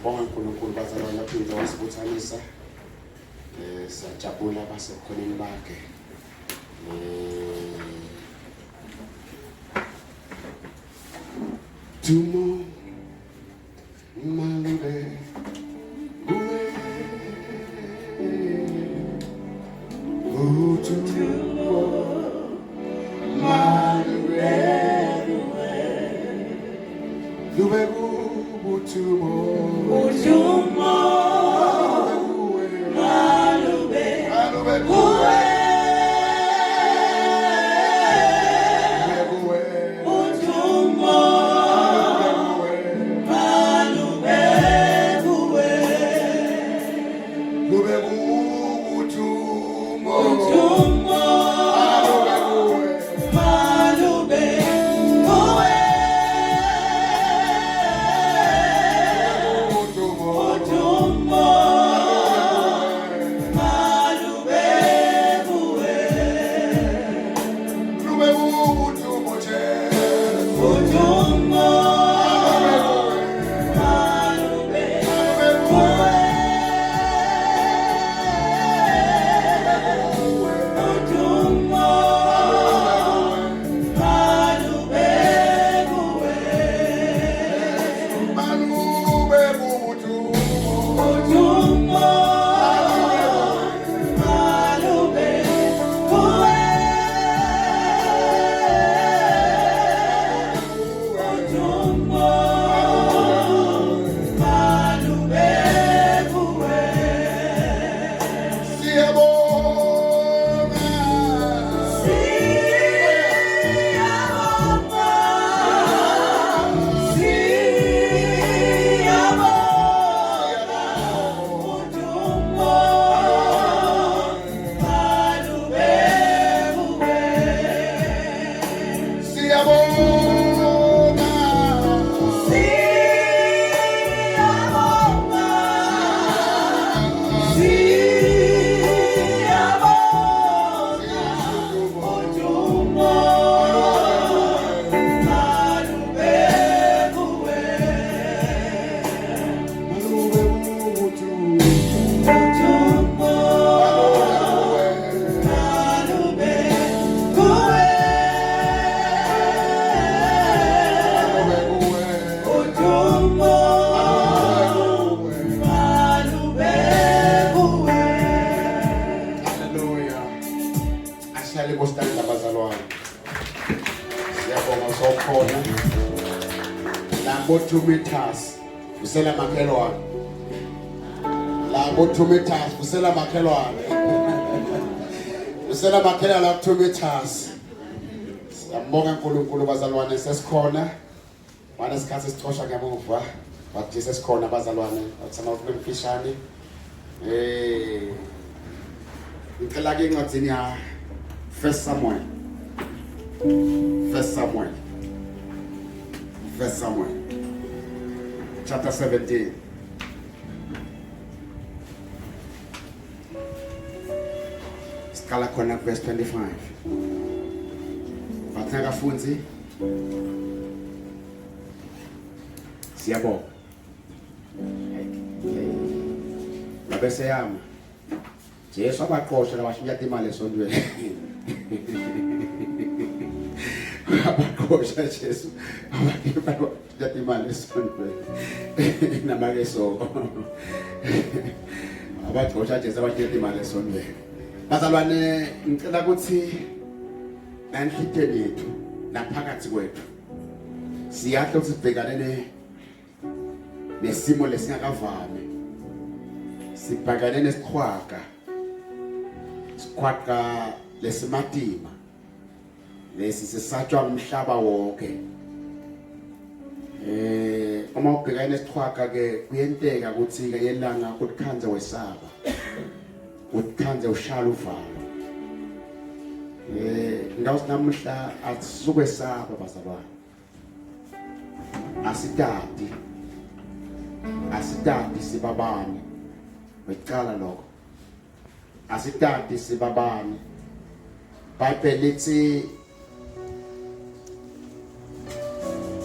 Siyabonga uNkulunkulu bazalwane laphinda wasibuthanisa siyajabula basekhoneni bakhe Tumo malube Labo 2 meters usela makhelwane Labo 2 meters usela makhelwane usela makhelwane la 2 meters Siyambonga uNkulunkulu bazalwane sesikhona Wana isikhathi sithosha ngemuva bathi sesikhona bazalwane akusama ukufishane ngicela ke incwadi ya First Samuel chapter 17. siqala khona verse 25 bathaka funzi siyabonga bese yama Jesu abaqosha labashiya imali esontweni abaqosha Jesu abaqosha imali esontweni namakeso abaqosha Jesu abashiya imali esontweni bazalwane ngicela ukuthi nanhlitheni yethu naphakathi kwethu siyahle ukuthi sibhekane nesimo lesingakavami sibhekane nesikhwaga lesimatima lesi sisatshwa umhlaba wonke uma ubhekane nesikhwaga ke kuyenteka ukuthi ke yelanga ukukhanze wesaba ukukhanze ushala uvalo ngawuthi namhla asisuke saba bazalwane asitati sibabani becala lokho asitati sibabani Bible lithi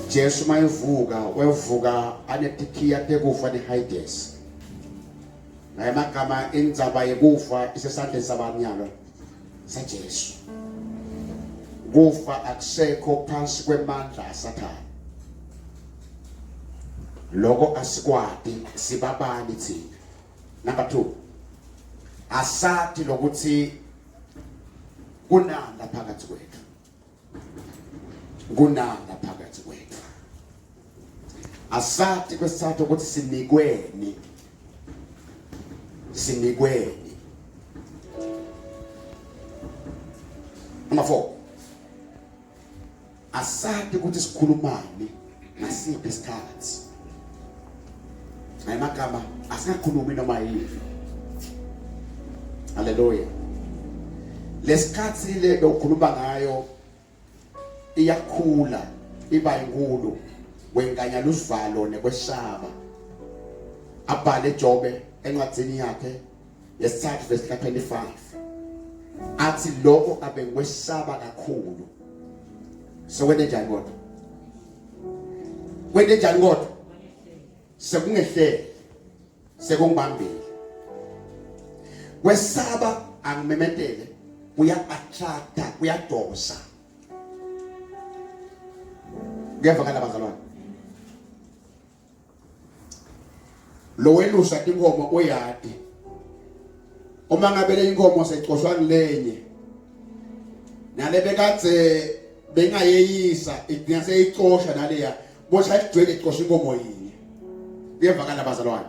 Jesu mayevuka wevuka anetikiya tekufa neHades ngayamagama indzaba yekufa isesandleni sabanyalo saJesu kufa akusekho phansi kwemandla asathana lokho asikwadi sibabani thina number 2 asati lokuthi kunanda phakathi kwethu asati kwesathu ukuthi sinikweni number 4 asati ukuthi sikhulumani ngasiphi isikhathi ayamagama asingakhulumi noma yini haleluya lesikhathi le ukukhuluma ngayo iyakhula iba inkulu wenganya lusivalo nekweshaba abhale Jobe encwadzini yakhe yesithathu verse 25 athi lokho abengikweshaba kakhulu sokwende njani kodwa sekungehle sekungibambile wesaba angimemetele uyaattracta uyadosa ngevakala bazalwane lo welusa inkomo oyadi uma ngabe le inkomo secoshwa ngilenye nale bekade bengayeyisa idinga seyicosha naleya bosha igcwele icosha inkomo yinye ngevakala bazalwane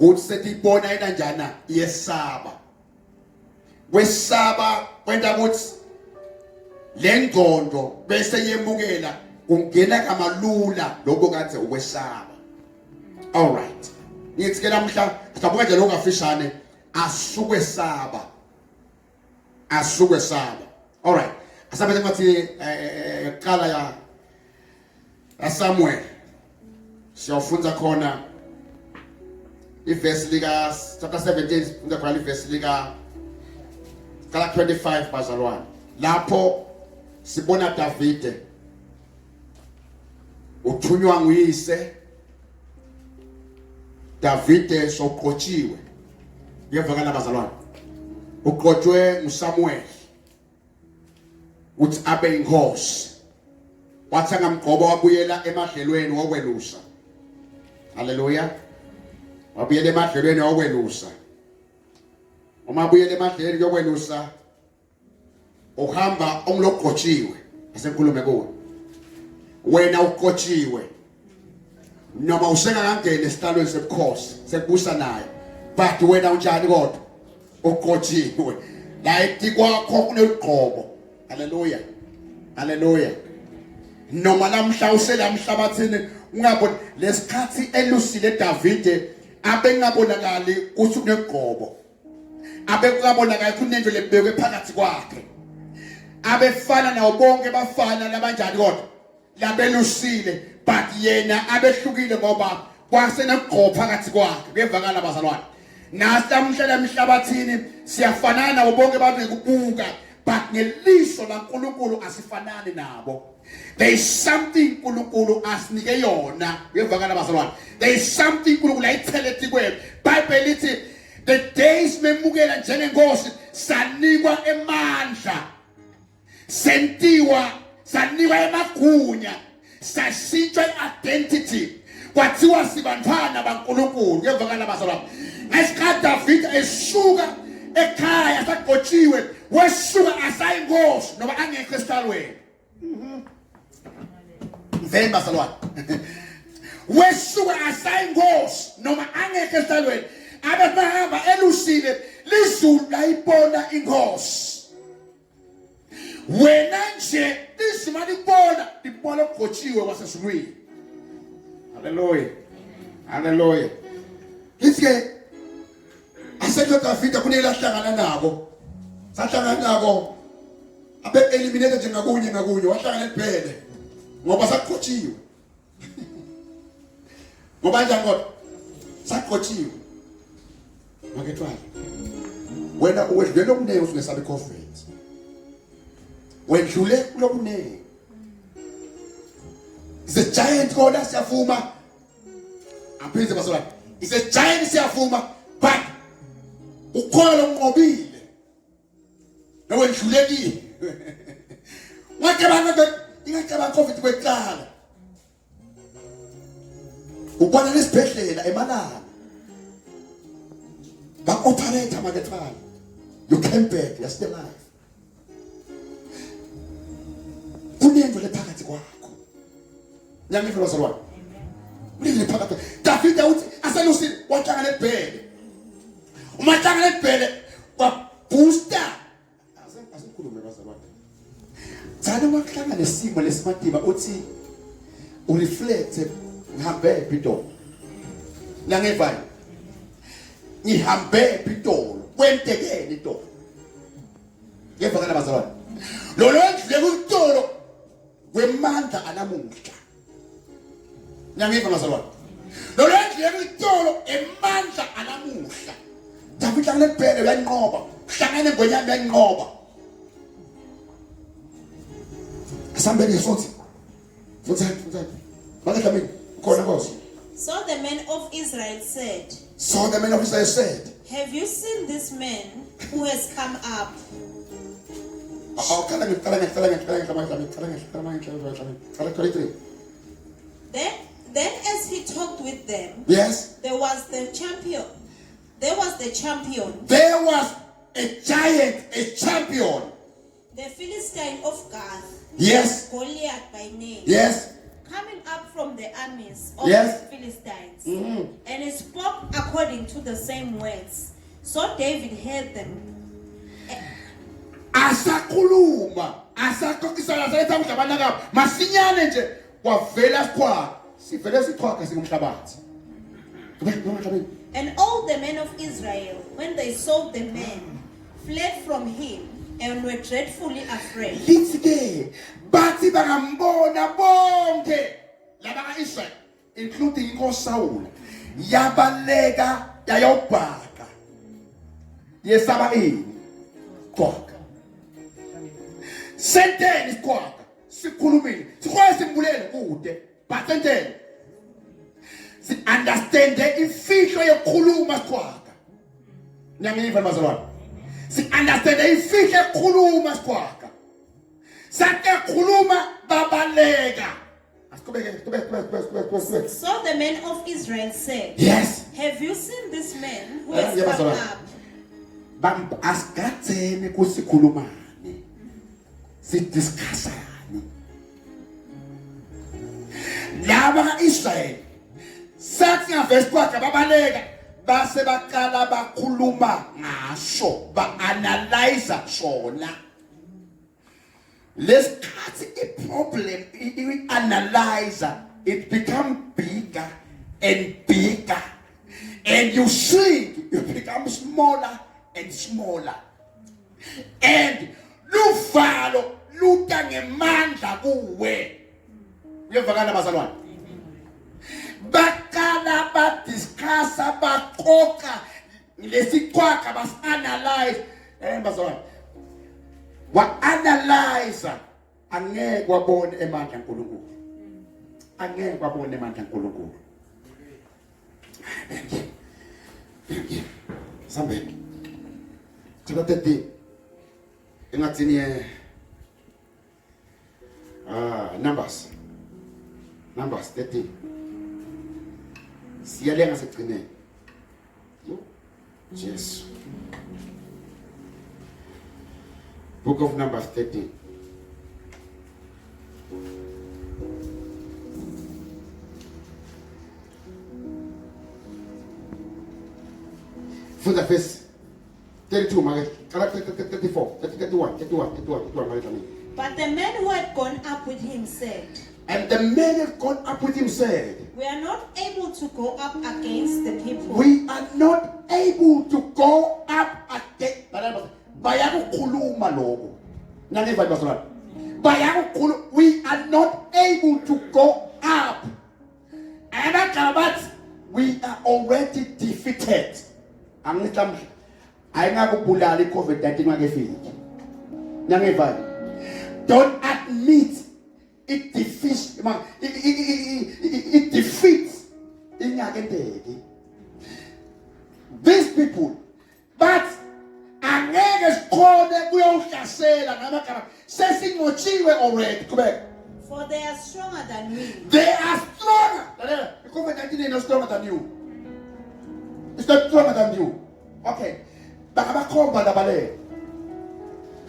ukuthi setibona kanjana yesaba wesaba kwenta ukuthi lengcondo bese yemukela kungena kamalula lokho kade ukwesaba all right nithi ke namhla sizabuka nje lokho afishane asuke saba all right asabe ngathi qala ya Samuel siyafunza khona iverse lika chapter 17 ngakhala iverse lika 25 bazalwane lapho sibona Davide uthunywa nguyise Davide soqotshiwe ngevakala bazalwane uqotshwe nguSamuel uthi abe inkosi wathi ngamgqoba wabuyela emadlelweni wokwelusa haleluya wabuyela emadlelweni wokwelusa uma buyela emadlelweni yokwelusa uhamba omloqotshiwe asenkulume kuwe wena uqotshiwe noma useka kangene esitalweni sebukhosi sekubusa naye but wena unjani kodwa uqotshiwe la ethi kwakho kunegqobo haleluya noma namhla uselamhlabathini ungaboni lesikhathi elusile Davide abengabonakali ukuthi kunegqobo abekubonakala kunento lebekwe phakathi kwakhe abefana nawo bonke bafana labanjani kodwa labelusile but yena abehlukile ngoba kwasenegqobo phakathi kwakhe ngevakala bazalwane nasamhla lemhlabathini siyafanana nabo bonke abantu ngikubuka, but ngelihlo laNkulunkulu asifanani nabo. There is something uNkulunkulu asinike yona. Uyevakala bazalwane. There is something uNkulunkulu ayithelethi kuwe. Bible lithi the days memukela njengenkosi sanikwa emandla, sentiwa, sanikwa emagunya, sashintshwa identity, kwathiwa sibantwana baNkulunkulu. Uyevakala bazalwane. Ngesikhathi David esuka ekhaya sagotshiwe, wesuka asayinkosi noma angekho esitalweni. Mveni bazalwane. Wesuka asayinkosi noma angekho esitalweni. Abantu bahamba elusile lizulu layibona inkosi. Wena nje lizima libona ugotshiwe wasesulwini. Hallelujah. Hallelujah. Lithi asekho David kunela hlangana nabo. Sahlangana nabo abe eliminate nje ngakunye wahlangana ephele ngoba sagotshiwe. Ngoba njani kodwa sagotshiwe. Makethwana. Wena uwedlule okunene usungesabe conference. Wedlule kulokunene. It's a giant kodwa siyavuma. Aphize basala. It's a giant siyavuma, but ukhona umnqobile. Nawedlulekile. Wacabanga ingacabanga COVID kweqala. Ubona lesibhedlela eMalanga. Ba-operate makethwana. You came back, you're still alive. Kunento lephakathi kwakho. Nyangifa bazalwane. Kunento lephakathi. David uthi aselusile wahlangana ebhele. Uma hlangana ebhele kwa booster. Asikhulume bazalwane. Thana wahlangana nesimo lesimatima uthi ureflect ngihambe ePitoli. Nyangifa. Ngihambe ePitoli. Kwentekene iTolo. Ngevakala bazalwane. Lo ndle kuTolo kwemandla anamuhla. Nyangifa bazalwane. Lo ndle kuTolo emandla anamuhla. David hlangana ebhele uyanqoba. Hlangana engonyama uyanqoba. Asambele sothi. Futhi. Bakadlamini khona Nkosi. So the men of Israel said, have you seen this man who has come up? Then as he talked with them, yes, there was the champion. There was a giant, a champion. The Philistine of Gath. Yes. Goliath by name. Yes. Coming up from the armies of the Philistines. Mm-hmm. And he spoke according to the same words. So David heard them. Asakhuluma, asakokisana sayetha udlabanaka masinyane nje kwavela sikhwaka. Sivele sikhwaka singumhlabathi. And all the men of Israel, when they saw the man, fled from him and were dreadfully afraid. Lithi bathi bangambona bonke laba kaIsrael, including inkosi Saul, yabaleka yayobhaka. Yesaba kwaka. Senteni sikwaka. Sikhulumile. Sikhoya simbulele kude. But senteni. Si understand imfihlo yokukhuluma sikwaka. Nyangiva bazalwane. Si understand imfihlo yokukhuluma sikwaka. Sake khuluma babaleka. So the men of Israel said, yes, have you seen this man who has come up? Bam asgathene kusikhulumane. Sidiscussane. Laba kaIsrael sathi ngavesi kwakhe babaleka base baqala bakhuluma ngasho ba-analyze sona. Let's cut a problem, analyzer, it becomes bigger and bigger. And you shrink, you become smaller and smaller. And luvalo luta ngemandla kuwe. Uyevakala bazalwane. Bakala ba discussa bakoka lesikwakha bas-analyze bazalwane wa-analyze angeke wabone emandla kaNkulunkulu angeke wabone emandla kaNkulunkulu sambeni chapter 13 engathini Numbers 13 siyalenga sekugcineni Jesu Book of Numbers 13 from the verse 32 34 31 But the men who had gone up with him said, and the men who had gone up with him said, we are not able to go up against the people. We are not able to go up against. Bayakukhuluma lokho. Nangiva bazalwane. Bayakukhuluma. We are not able to go up. And we are already defeated. Angitlamhla. Ayingakubulala iCovid-19 ngakefiki. Nangiva. Don't admit it defeats it defeats ingakenteki. These people, but angeke sikhone kuyawuhlasela ngamagama sesingotshiwe already. For they are stronger than we. They are stronger. The COVID-19 is not stronger than you. It's not stronger than you. Okay. Bakabakhomba labale.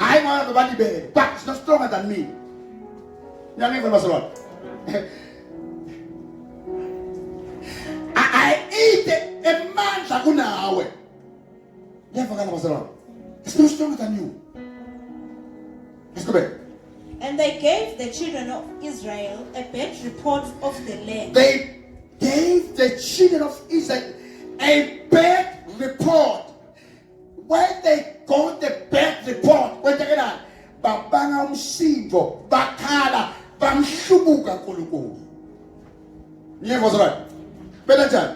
I want to be bad, but it's not stronger than me. I eat a man kunawe. It's not stronger than you. Let's go back. And they gave the children of Israel a bad report of the land. They gave the children of Israel a bad report. When they got the bad report, when they get out, babanga umsindo, bakhala, bamshubuka nkulunkulu. Niyekozalwane. Bela njani?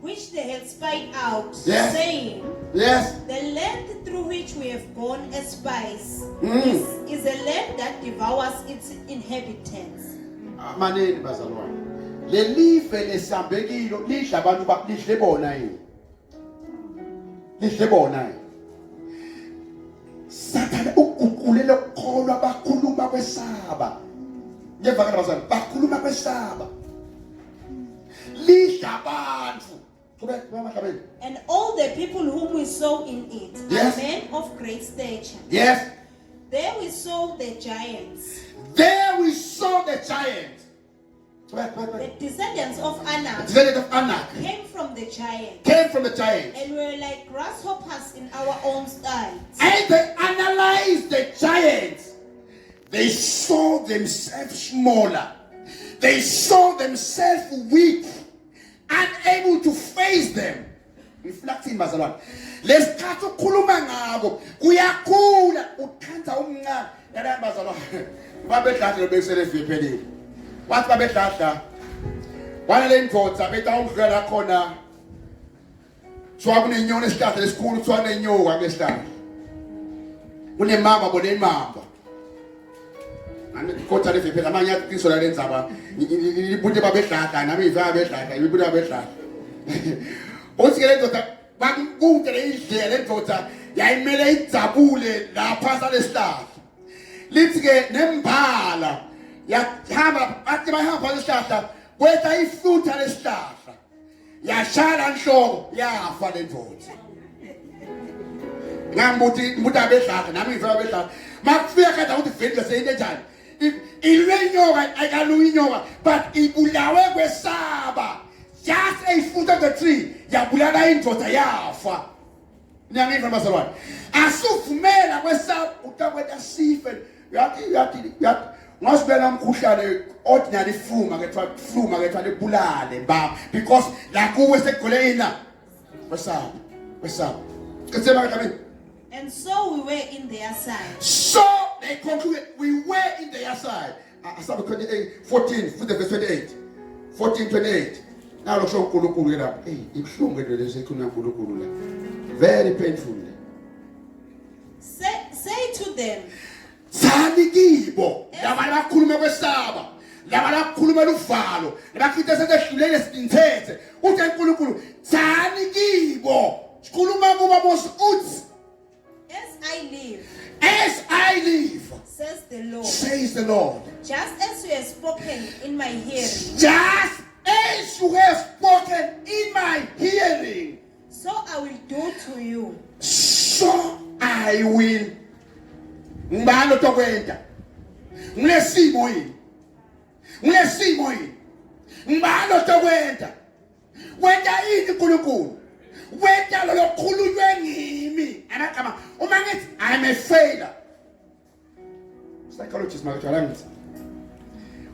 Which they had spied out, yes. saying, yes. The land through which we have gone as spies is a land that devours its inhabitants. Maneni bazalwane. Lelive lesambekilo lidla abantu lidle bona yini. Lidle bona yini. Sathane ukuguqulela ukukholwa bakhuluma kwesaba. Ngevakala bazalwane bakhuluma kwesaba. And all the people whom we saw in it yes. are men of great stature. Yes. There we saw the giants. There we saw the giants. The descendants of Anak. The descendants of Anak came from the giants. Came from the giants. And were like grasshoppers in our own sight. And they analyzed the giants. They saw themselves smaller. They saw themselves weak, unable to face them. Reflecting bazalwane. Lesikhathi ukukhuluma ngabo kuyakhula uthanda umncane yala bazalwane. Babedladla lobesele viphelile. Wathi babedladla. Wana le ndvodza beta umdlela khona. Swa kunenyoni esihlahla lesikhulu swa nenyoka kulehlahla. Kunemamba bona imamba. Kota le phela manje atiso la lenzaba ibute babedlaka nami iva bedlaka ibute babedlaka uthi ke lendoda bakunke le indlela lendoda yayimele ijabule lapha salesihlahla lithi ke nembala yahamba athi bahamba lesihlahla kwetha ifutha lesihlahla yashala inhloko yafa lendoda ngambuthi abedlaka nami iva bedlaka makufika kade ukuthi vele seyinte njani ilwenyoka ayikaluinyoka but ibulawe kwesaba just a foot of the tree yabulala indoda yafa nyangiva bazalwane asuvumela kwesaba utakwetha sife yathi ngasibela umkhuhlane ordinary flu ke thwa lebulale ba because la kuwe sekugole ina kwesaba ketsema kabe. And so we were in their side. So they concluded, we were in their side. Psalm 28, 14, verse 28. 14, 28. Now look, uNkulunkulu ke lapha. Hey, ibhlungu ke lezi ekhulunywa uNkulunkulu la. Very painful. Say to them, Thani kibo, laba abakhuluma kwesaba, laba abakhuluma luvalo, labakhitha sekehlulele isinthethe. Uthi uNkulunkulu, thani kibo. Sikhuluma kuba bosi uthi, as I live, says the Lord, says the Lord. just as you have spoken in my hearing, Just as you have spoken in my hearing, so I will do to you. so I will. Ngibani otokwenda? Nginesimo yini? Nginesimo yini? Ngibani otokwenda? Wenda yini uNkulunkulu? Wenda lo lokhulunywe ngimi. Anakama uma ngithi I'm a failure. Psychologist makathola ngithi.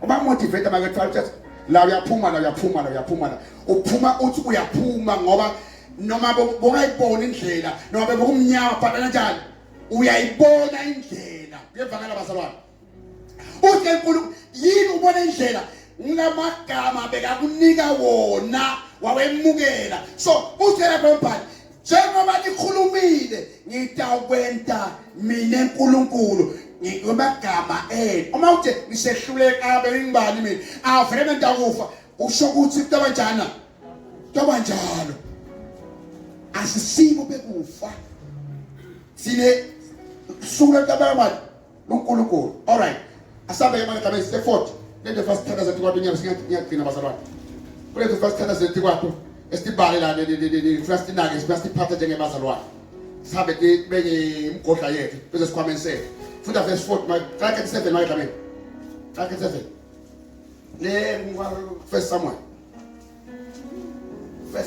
Uma motivate makathola la uyaphuma. Uphuma uthi uyaphuma ngoba noma bongayibona indlela noma bekumnyama phatana kanjani uyayibona indlela uyevakala bazalwane uthi enkulu yini ubona indlela ngilamagama bekakunika wona wawemukela so uthi lapho mbali njengoba nikhulumile ngitawukwenta mina enkulunkulu ngamagama uma uthi ngisehluleka abe ngibani mina avele ntakufa usho ukuthi kubanjana kubanjalo asisibo bekufa sine sura tabamali noNkulunkulu. All right, asabe yamagama ese40 le first tender zethi kwathi ngiyagcina bazalwane kule first tender zethi kwathi esibale la first inake first iphatha njengebazalwane sabe beke imgodla yethu bese sikhwameni sethu funda verse 4 Mark 7 mayigama Mark 7 le first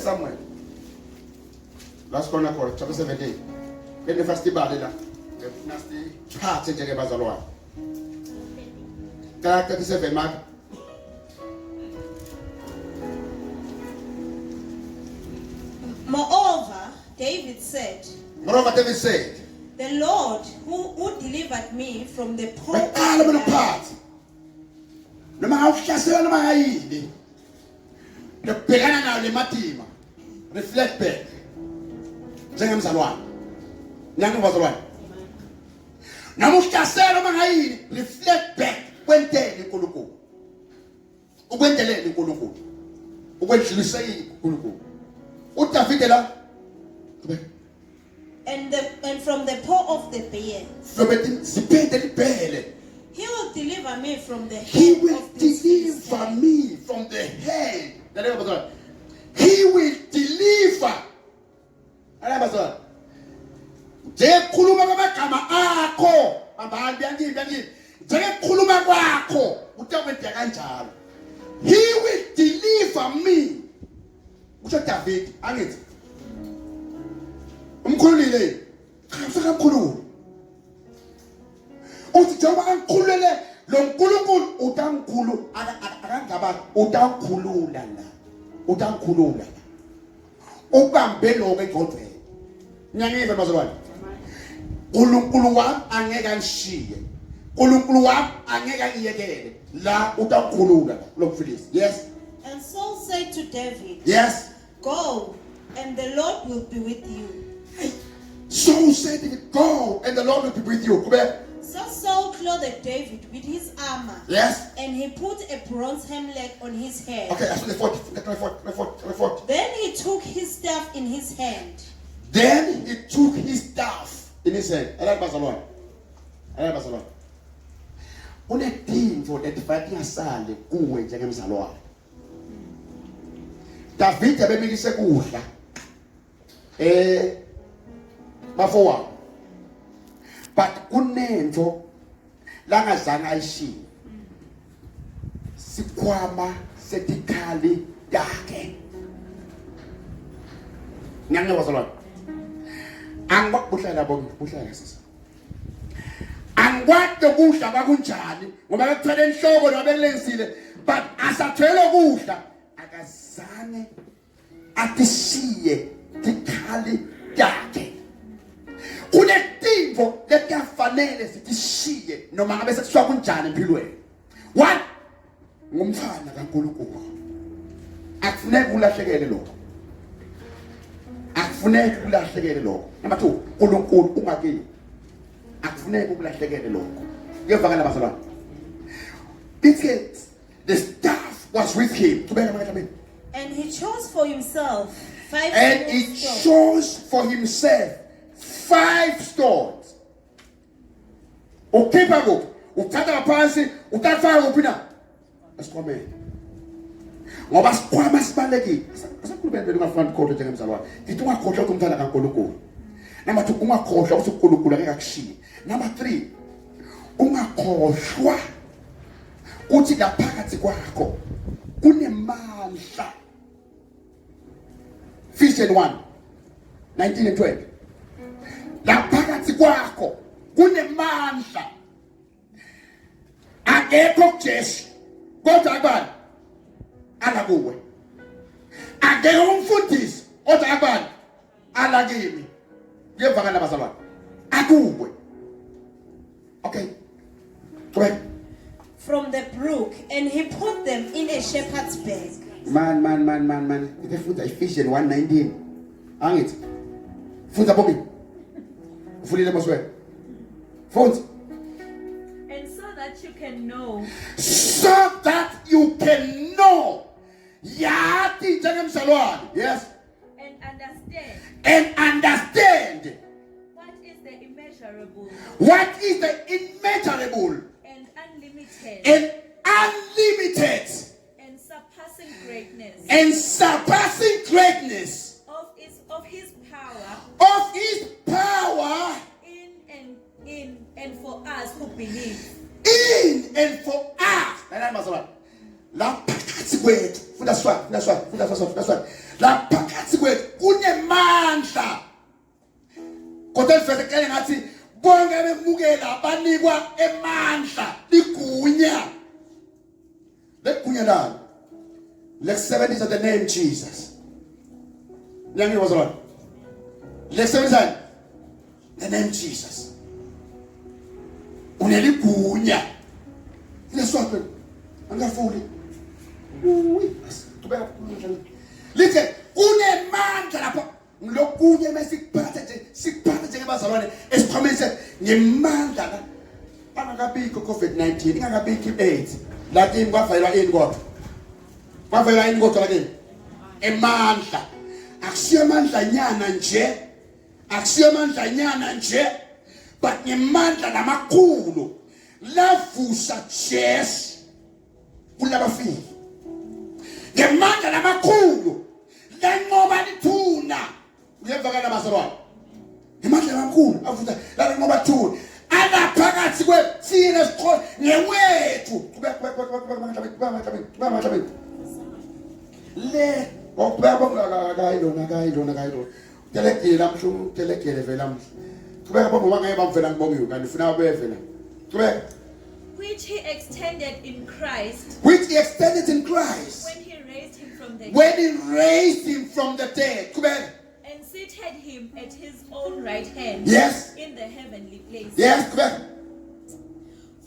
Samuel last corner chapter 17 le first ibale la nasti phathe njengebazalwane Mark 37 Mark Moreover, David said, the Lord who delivered me from the paw of the part noma awuhlasela noma hayini lebhekana nayo le matima reflect back njengemzalwane bazalwane noma uhlasela noma hayini reflect back kwentele uNkulunkulu ukwentelele uNkulunkulu ukwedlulisa uNkulunkulu uDavid la and from the paw of the bear he will deliver me from the hand he will of this deliver Philistine. me from the hand he will deliver njekhuluma kwamagama akho abantu yangini njekhuluma kwakho utakwenda kanjalo he will deliver me usho David angithi umkhululile khafika mkhululu uthi njengoba angikhulule lo nkulunkulu utangikhulu akangaba utangikhulula la ubambe lokho engqondweni nyangiza bazalwane uNkulunkulu wami angeke angishiye uNkulunkulu wami angeke angiyekele la utangikhulula lo Philistine yes and Saul said to David yes go and the Lord will be with you. Saul said to him, go and the Lord will be with you. So Saul clothed David with his armor. Yes. And he put a bronze helmet on his head. Okay, that's the 40. Then he took his staff in his hand. Unetintfo letifanele ngasale kuwe njengemzalwane. David abemikise kudla. Bafowabo. But kunento langazange ayishiye. Sikhwama setikhali yakhe. Nyange bazalwane. Angibakbuhlala bonke, buhlala sisi. Angikwazi ukudla bakunjani ngoba bekuthwele enhloko noma bekulensile but asathwele ukudla akazange atishiye tikhali yakhe. Kunetinto lekufanele sitishiye noma ngabe sekuthiwa kunjani empilweni. One ngumfana kaNkulunkulu. akufuneki ulahlekele lokho. Akufuneki ulahlekele lokho. Number 2, uNkulunkulu ungakini. Akufuneki ukulahlekele lokho. Ngiyavakala bazalwane. It says the staff was with him. And he chose for himself 5 And he stones. chose for himself 5 stones. Ukhipha kuphi? Uthatha phansi, utafaka kuphi na? Asikhomele. Ngoba sikhwama sibalekile. Asakhulumela vele ungafuna ukukhohlwa njengemzalwane. Ngithi ungakhohlwa ukuthi umthanda kaNkulunkulu. Number 2, ungakhohlwa ukuthi uNkulunkulu angeke akushiye. Number 3, ungakhohlwa ukuthi laphakathi kwakho kunemandla. Ephesians 1:19 and 20. Laphakathi kwakho kunemandla. Akekho kuJesu kodwa akubani? Ala kuwe. Akekho umfundisi kodwa akubani? Ala kimi. Ngiyevakala bazalwane. Akuwe. Okay. Go ahead. From the brook, and he put them in a shepherd's bag. Man. Ifunda Ephesians 1:19. Angithi. Funda bomi. Ufulile moswe. Funda. And so that you can know. So that you can know. Yati njengemzalwane. Yes. And understand. And understand. What is the immeasurable. What is the immeasurable And unlimited. and unlimited And surpassing greatness. and surpassing greatness Of his power. of his power In and for us who believe. in and for us. La phakathi kwethu. Funda swati. La phakathi kwethu kunemandla. Kodwa mfethu ngathi bonke bemukela banikwa emandla ligunya. Legunya lalo. Lekusebenzisa the name Jesus. Nyangi wazalwane. Lekusebenzisa the name Jesus. Uneligunya. Leswaphe angafuli. Tubeka lithe kunemandla lapho ngilokunye mesikuphatha njengebazalwane esiqhamise ngemandla la angakabikho COVID-19 ingakabikho i-AIDS lakini kwavela ini kodwa kwavela ini kodwa lakini emandla akusiyo amandla nyana nje but ngemandla lamakhulu lavusa Jesu kulabafiki ngemandla lamakhulu lanqoba lithuna uyevakala bazalwane ngemandla lamakhulu avusa lanqoba lithuna anaphakathi kwethina siqho ngewethu le okubaba kayilona telekile amsho telekile vela mhla kubeka baba wangaye bamvela ngibongiwe kanti ufuna abevela kubeka Which he extended in Christ. When he raised him from the dead. And seated him at his own right hand. Yes. In the heavenly place. Yes.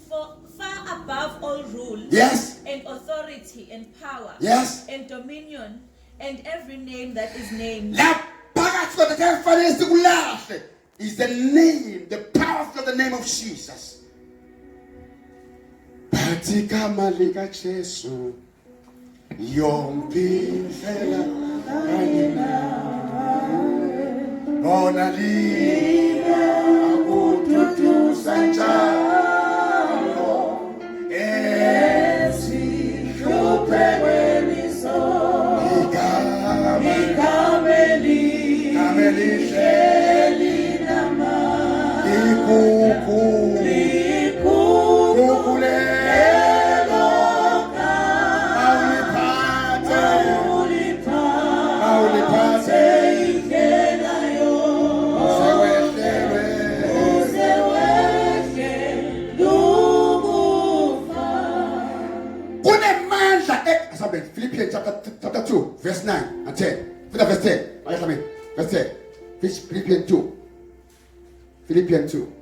For far above all rule. Yes. And authority and power. Yes. And dominion and every name that is named. Is the name, the powerful the name of Jesus. Patika malika Jesu yompindlela kanina ona liga akututusa njalo esihluphekeliso ikameli sheli nama Philippians chapter 2, verse 9 and 10. Verse 10. Verse 10. Philippians 2. Philippians 2.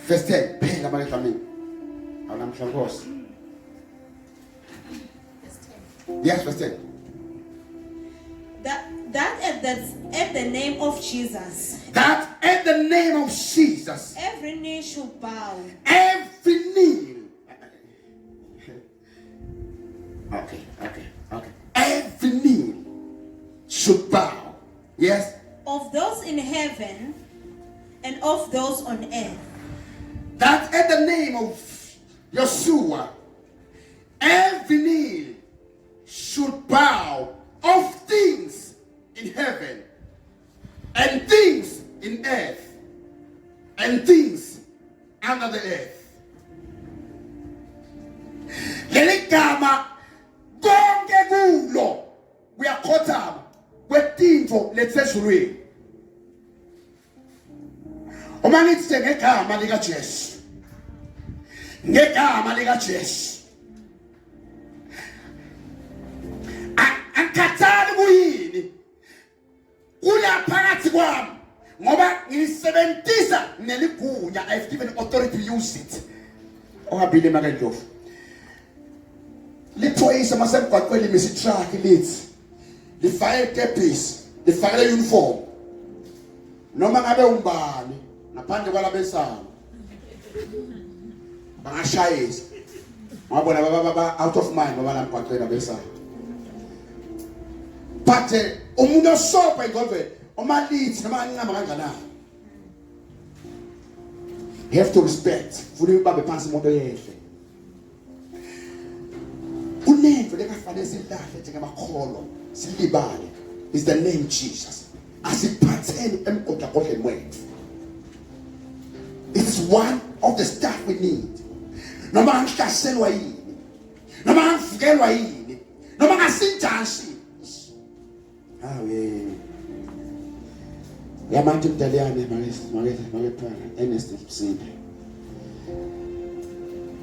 Verse 10. Phela manje mami. Awunamhlangosi. Yes, verse 10. That at the name of Jesus, That at the name of Jesus, every knee should bow. every knee. Okay. Every knee should bow. Yes. Of those in heaven and of those on earth. That at the name of Yeshua, every knee should bow of things in heaven and things in earth and things under the earth. Leli gama konke kulo uyakhothama kwetintfo lesezulwini. Uma ngithi ngegama lika Jesu, ngegama lika Jesu, akhathali kuyini kula phakathi kwami ngoba ngisebenzisa neligunya. I've given authority to use it. Ohambile makandlovu lithoyisa masemgwaqweni misitruck lithi lifake ikepisi, lifake uniform, noma ngabe umbani ngaphandle kwalabesana bangashayisa ngabona baba out of mind ngoba lamgwaqweni abesana. But umuntu osopa ingqondweni uma lithi noma ancama kanganani, you have to respect. Funa ubambe phansi imoto yehle. Unento lekafanele silahle njengamakholwa silibale is the name Jesus. Asiphatheni emgodlagodleni wethu. It's one of the stuff we need. Noma angihlaselwa yini, noma angivukelwa yini, noma ngasinjani. Yamantu mdaliyane make Ernest Msibe.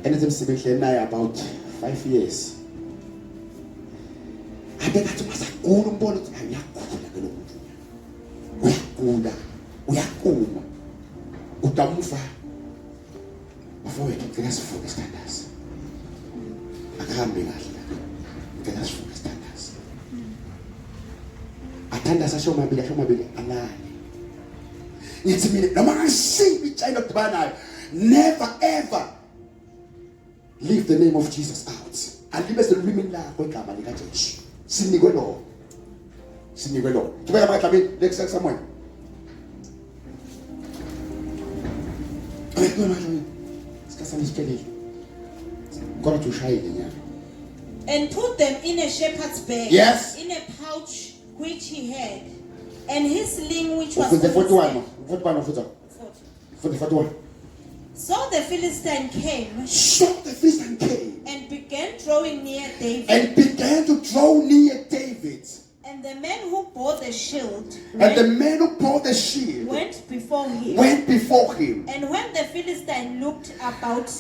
Ernest Msibe ngihleli naye about 5 years. Abekathi masagula umbona ukuthi uyakhula ke lo muntu. Uyakuma. Utamufa. Bafowethu ngicela sivuke standards. Akahambe kahle. Ngicela sivuke standards. Athanda sashomabili alale. Ngithi mina noma ngasiphi icayilo dibanayo, never ever leave the name of Jesus out. Alibese lulwimi lakho igama lika Jesu. Sinikwe lo. Kibeka amagama lekuseka Samuel. And put them in a shepherd's bag. Yes. In a pouch which he had, and his sling which was 41. So the Philistine came and began drawing near David. And the man who bore the shield went before him. And when the Philistine looked about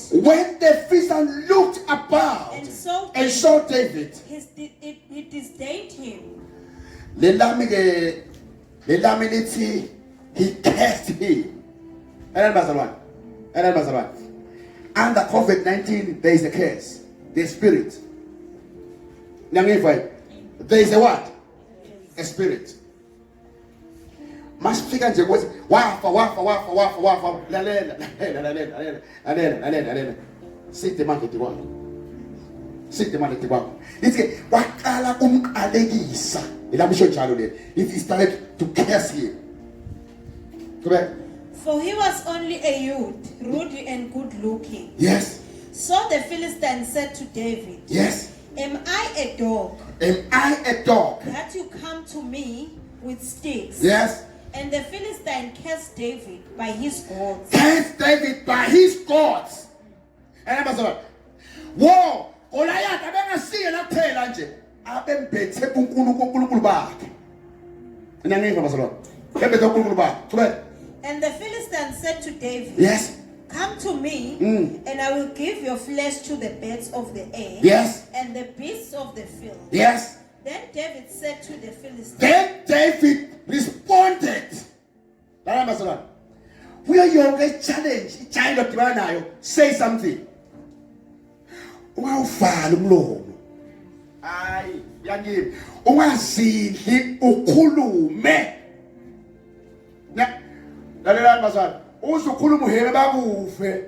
and saw David, he disdained him. He cursed him. Under COVID-19, there is a curse. The spirit. There is a what? A spirit. Masifika nje ukuthi wafa lalela sithi manje kwakho lithi waqala kumqalekisa elamisho njalo le it started to curse him. Correct? For he was only a youth, ruddy and good looking. Yes. So the Philistine said to David, yes, Am I a dog that you come to me with sticks? Yes. And the Philistine cursed David by his gods. And I was whoa, Goliath abengasiye laphela nje abembethe uNkulunkulu bakhe. Nangipha bazalwane. Bembethe uNkulunkulu bakhe. And the Philistine said to David, yes, Come to me, and I will give your flesh to the birds of the air, yes, and the beasts of the field. Yes. Then David said to the Philistine. Then David responded. We are your challenge. Child of Tivanayo, say something. Wow, hayi yangimi ungazidli ukhulume lalela bazali uzukhuluma uhebe bakufe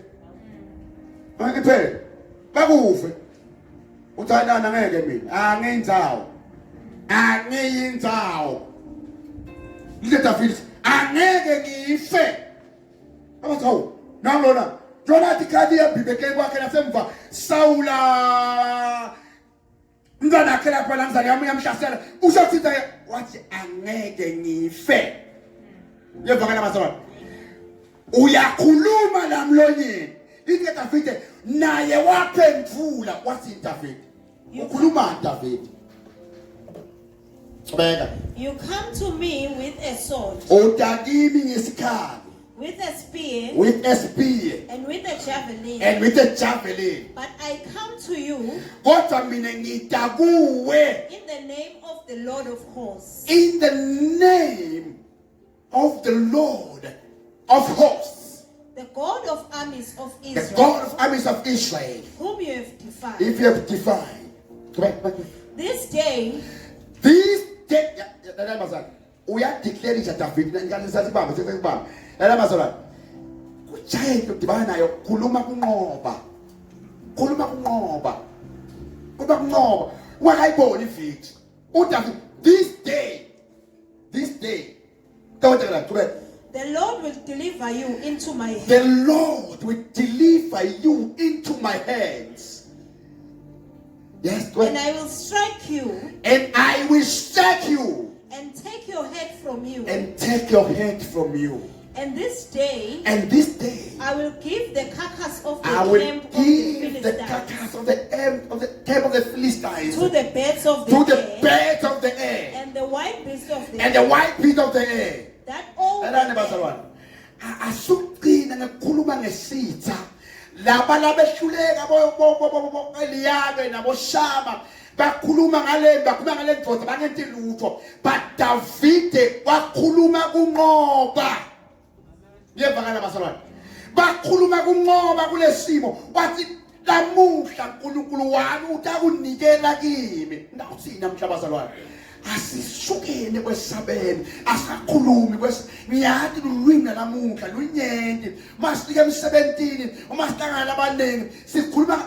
Angiphela bakufe uthandana ngeke mina angiyindzawo Ile David angeke ngife abathawu nangona Jonathan kadi yabibeke kwakhe nasemva Sawula Ngana akhe lapha la ngizali yami yamhlasela ushothinta wathi angeke ngife Yevakala masaba Uyakhuluma la mlonyeni Ile David naye waphendula wathi David ukhuluma David You come to me with a sword, Utakimi ngesikhali with a spear, and with a javelin. But I come to you kodwa mina ngita kuwe in the name of the Lord of hosts, in the name of the Lord of hosts, the God of armies of the Israel, God of armies of Israel, whom you have defied. if you have defied. This day uya declare David ngani sasibamba sesibamba la mazalwane kuJayeli udibana nayo khuluma kunqoba wakayibona ivithi uDavid this day the Lord will deliver you into my hand. the Lord will deliver you into my hands. Yes, And I will strike you and I will strike you and take your head from you. and take your head from you. And this day And this day I will give the carcass of the I will camp of the give the Philistines carcass of the camp of the Philistines to the birds of the to the air birds of the air and the wild beasts of the and air. the white beast of the air. That all Elani the bazalwane asugcina ngekukhuluma ngesitha laba labehluleka bo Eliyabe nabo Shama bakhuluma ngale ndoda bangenti lutho but David wakhuluma kunqoba yevakala bazalwane bakhuluma kunqoba kulesimo wathi lamuhla uNkulunkulu wami utakunikela kimi ngawuthini namhla bazalwane asisukene kwesabeni asakhulumi ngiyathi lulwimi namuhla lunyenti masifike emsebentini uma sihlangana abaningi sikhuluma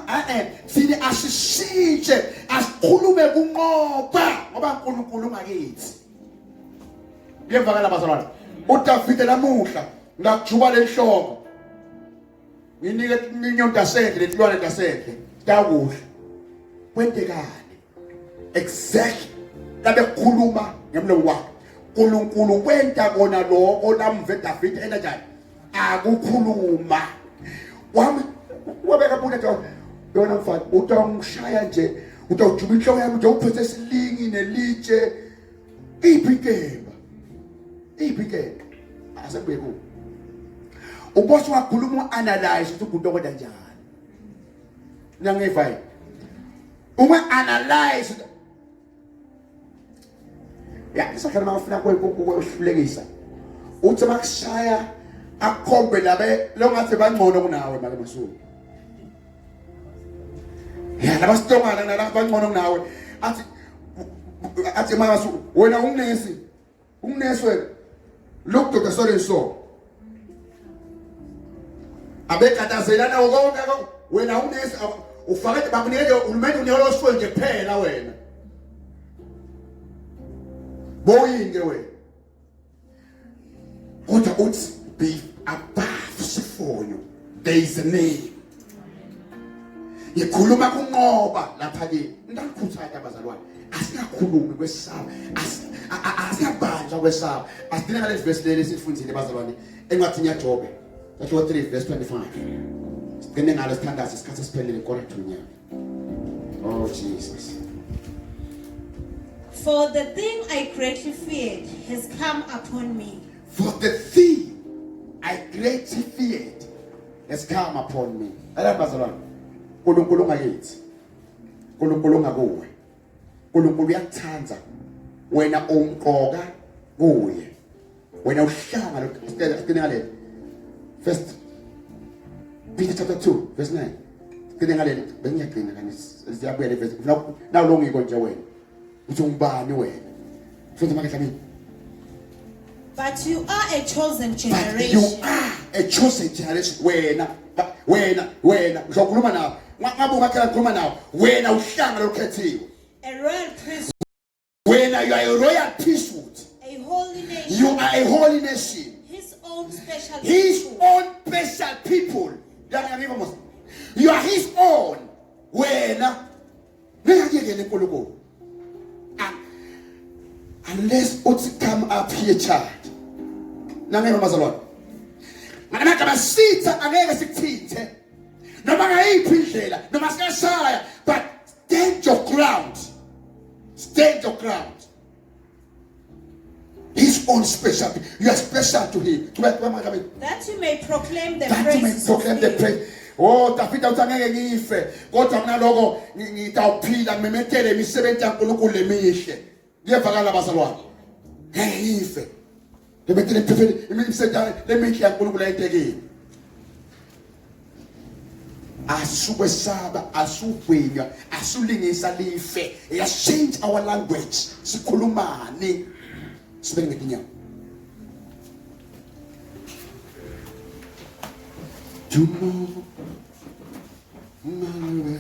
sini asishintshe asikhulume kunqoba ngoba uNkulunkulu ungakithi yevakala bazalwane uDavid lamuhla ngakujuba lenhloko nginike inyonda sendle letilwane dasendle takuhle kwentekani exactly labe khuluma ngemlomo wakhe uNkulunkulu wenta kona lokho lamve David enajani akukhuluma wami wabeka bona yona mfana utangishaya nje utawujuba inhloko yami nje uphethe isilingi nelitshe iphikemba asebeko ubosi wakhuluma analyze ukuthi umuntu okwenza njani nangevaya uma analyze ya isakhala mafuna kwehlulekisa uthi makushaya akhombe labe longathi bangcono kunawe manje masuku ya labasitongana nalabo bangcono kunawe athi manje wena unesi wena look to the story so abekatazelana konke wena unesi ufake bakunike ulumeni unyolo sifo nje phela wena boyinge wena kodwa uthi be above sifonyo there is a name ikhuluma kunqoba lapha ke ngikhuthaza abazalwane asikakhulumi kwesaba asiyabanja kwesaba asidinga lezi verse leli sifundile abazalwane engathi nyajobe that was 3 verse 25 sigcine ngalo sithandaza isikhathi siphelele kodwa thunyana oh Jesus. For the thing I greatly feared has come upon me. For the thing I greatly feared has come upon me. Alabazalwane uNkulunkulu ngakithi uNkulunkulu ngakuwe uNkulunkulu uyakuthanda wena umqoka kuye wena uhlanga lo ngale First Peter chapter 2 verse 9 kene ngale bengiyagcina kanje siyabuya le verse now long iko nje wena uthi ungubani wena futhi make hlangene. But you are a chosen But generation. you are a chosen generation. Wena uzokhuluma nawe ngabe ungakhela ukukhuluma nawe wena uhlanga lokhethiwe. A royal priesthood. Wena you are a royal priesthood. A holy nation. You are a holy nation. His own special His people. own special people. You are his own. Wena ngiyakuyekela enkulunkulu. Unless uthi come up here child. Nangeke mazalwane. Ngamagama sitha angeke sikuthithe. Noma ngayiphi indlela, noma sikashaya, but stand your ground. Stand your ground. His own special. You are special to him. That you may proclaim the That you may praises proclaim of the him. praise. Oh, tafita utangeke ngife. Kodwa mina lokho ngitawuphila ngimemetele imisebenzi yaNkulunkulu lemihle. Ngiyevakala bazalwane. Ngife. Ngimemetele imisebenzi lemihle yaNkulunkulu ayitekile. Asukwesaba, asugwinya, asulingisa life. Change our language. Sikhulumani. Sibele ngetinyawo. Jumo malube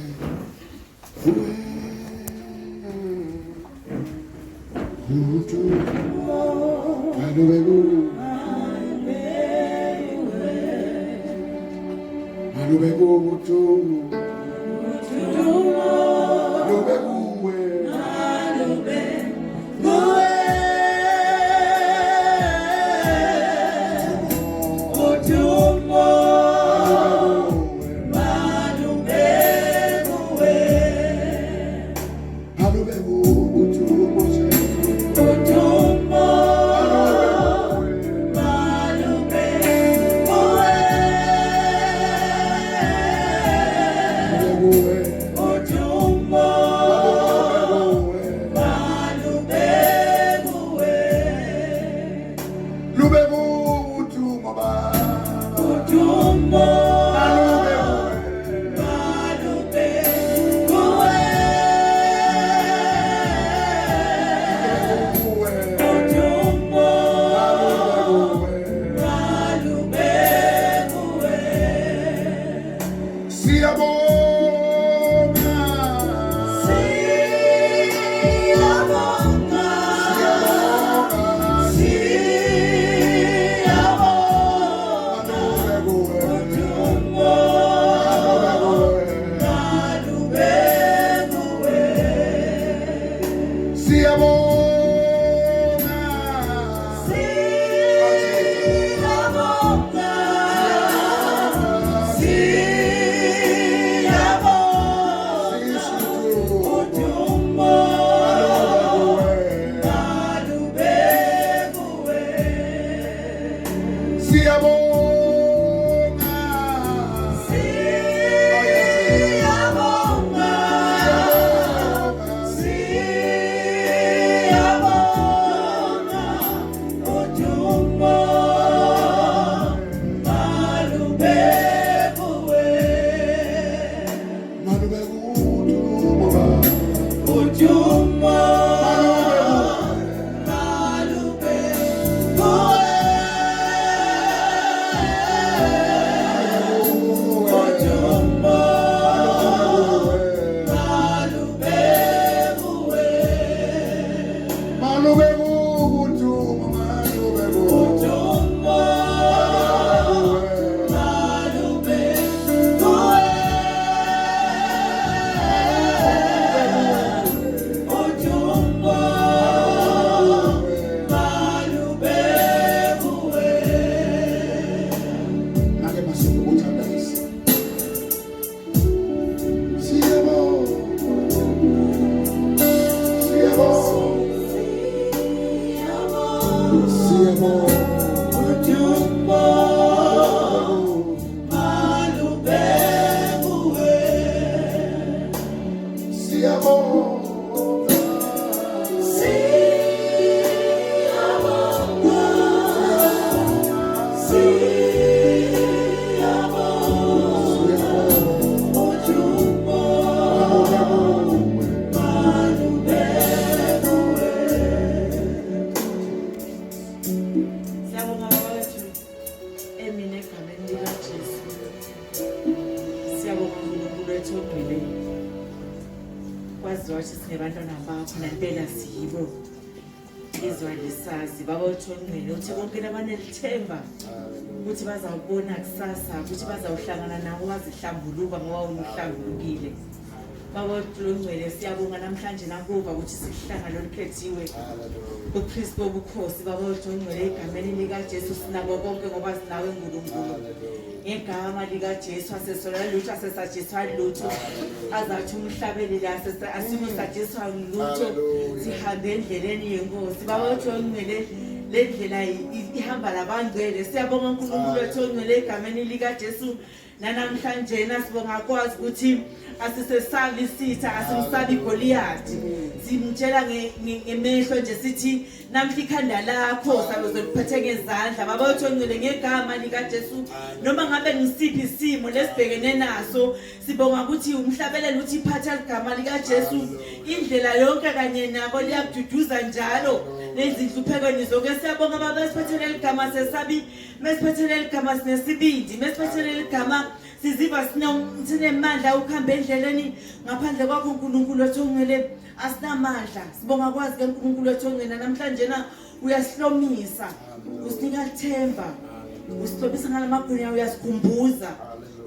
Thongwele kwaziwa ukuthi sinebantwana bakho nampela siyibo izwa lisazi baba uThongwele uthi konke labanelithemba ukuthi bazawubona kusasa ukuthi bazawuhlangana nawe wazihlambuluka ngoba uhlambulukile baba uThongwele siyabonga namhlanje nakuva ukuthi sihlangana lokhethiwe uKristu obukhosi baba uThongwele egameni lika Jesu sinabo konke ngoba sinawe uNkulunkulu ngegama lika Jesu asesola lutho asesatshiswa lutho azathi umhlabeleli asimusatshiswa lutho sihambe endleleni yenkosi baba uThongwele le ndlela ihamba labangcwele siyabonga uNkulunkulu uThongwele egameni lika Jesu nanamhlanje nasibonga kwazi ukuthi asisesabi sitha asimsabi Goliath simtshela ngemehlo nje sithi namhla ikhanda lakho sabezoliphathe ngezandla baba uThongwele ngegama lika Jesu noma ngabe ngisiphi isimo lesibhekene naso sibonga ukuthi umhlabeleli uthi iphatha igama lika Jesu indlela yonke kanye nabo liyaduduza njalo lezi nhlupheko nizoke siyabonga baba siphathele igama sesabi mesiphathele igama sinesibindi mesiphathele igama siziva sinemandla ukuhamba endleleni ngaphandle kwakho uNkulunkulu uThongwele asinamandla sibonga kwazi ke uNkulunkulu uThongwele namhlanje na uyasihlomisa usinika ithemba usihlomisa ngalamagunya uyasikhumbuza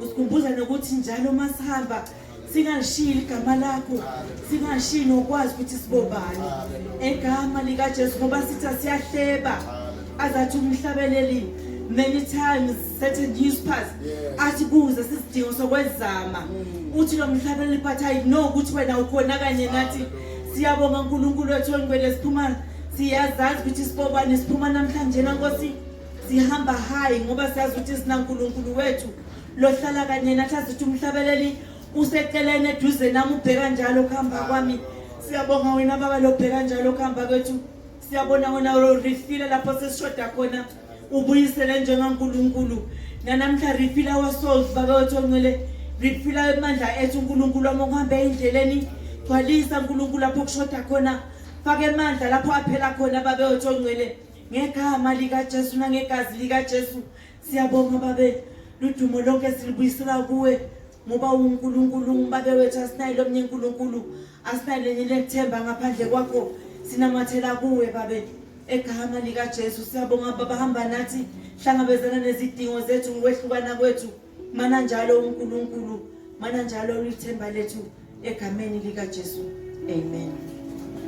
usikhumbuza nokuthi njalo masihamba singalishili igama lakho singalishili nokwazi ukuthi sibobani egama lika Jesu ngoba sithi siyahleba azathi umhlabeleli many times certain years past athi kuze sisidingo sokwezama uthi lo mhlabeleli but I know ukuthi wena ukhona kanye nathi siyabonga uNkulunkulu uThongwele siphuma siyazazi ukuthi sibobani siphuma namhlanje nankosi sihamba high ngoba siyazi ukuthi sina uNkulunkulu wethu lohlala kanye nathi azithi umhlabeleli usecelene eduze nami ubheka njalo khamba kwami siyabonga wena baba lobheka njalo khamba kwethu siyabona wena refill lapho sesishoda khona ubuyisele njengaNkulunkulu nanamhla refill our souls baba uThongwele refill amandla ethu uNkulunkulu amokuhamba endleleni gcwalisa uNkulunkulu lapho kushoda khona fake amandla lapho aphela khona baba uThongwele ngegama lika Jesu nangegazi lika Jesu siyabonga babe ludumo lonke silibuyisela kuwe ngoba uNkulunkulu babe wethu asinayilo omnye uNkulunkulu asinayile lethemba ngaphandle kwakho sinamathela kuwe babe egama lika Jesu siyabonga baba hamba nathi hlangabezana nezidingo zethu ngokwehlukana kwethu mana njalo uNkulunkulu mana njalo ulithemba lethu egameni lika Jesu amen.